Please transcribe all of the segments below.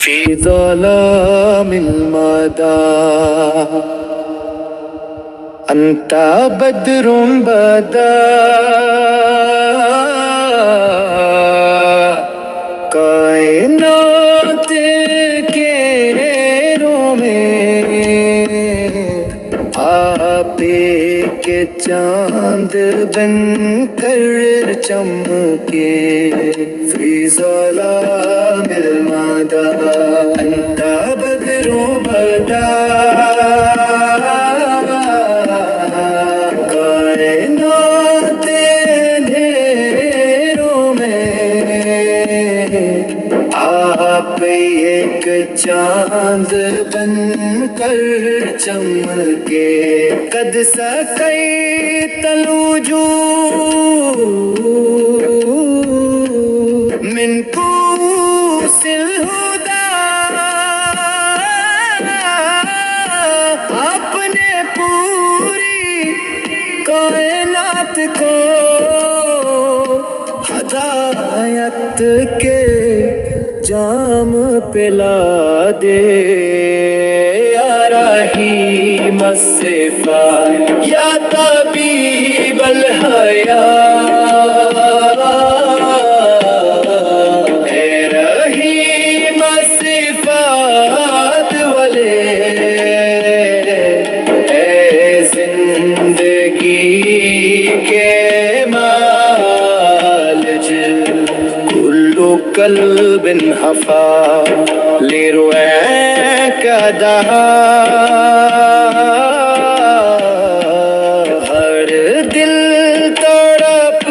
في ظلام المدى أنت بدر بدا کائنات کے رو میں آپ کے چاند بن کر چمکے فی ظلام المدى انت بدر بدا کائنات اندھیروں میں آپ ایک چاند بن کر چمکے قد سقیت الوجوه من کوث الہدی آپ نے پوری کائنات کو ہدایت کے جام پلا دے یا رحیم الصفات یا طبیب الحیات اے رحیم الصفات والے اے زندگی کے مالج كل قلب حفا لرؤياك دہا ہر دل تڑپ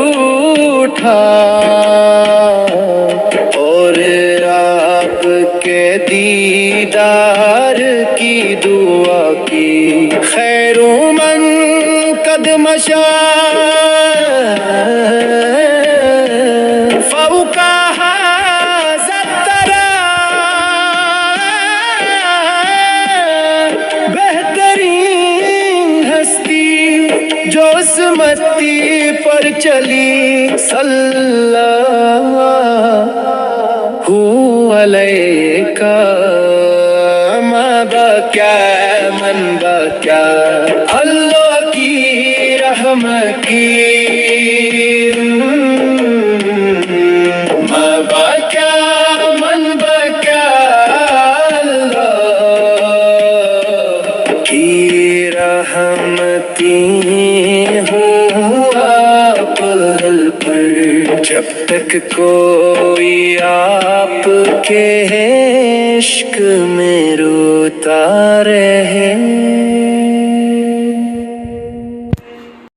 اٹھا اور آپ کے دیدار کی دعا کی خیر من قد مشى فوق هذا الترى بہترین ہستی جو اسمتی پر چلی صلی اللہ علیہ ما بکا من بکا اللہ کی رحمت کی ما بکا من بکا اللہ کی رحمتی ہوں آپ پر جب تک کوئی آپ کے عشق میں روتا رہے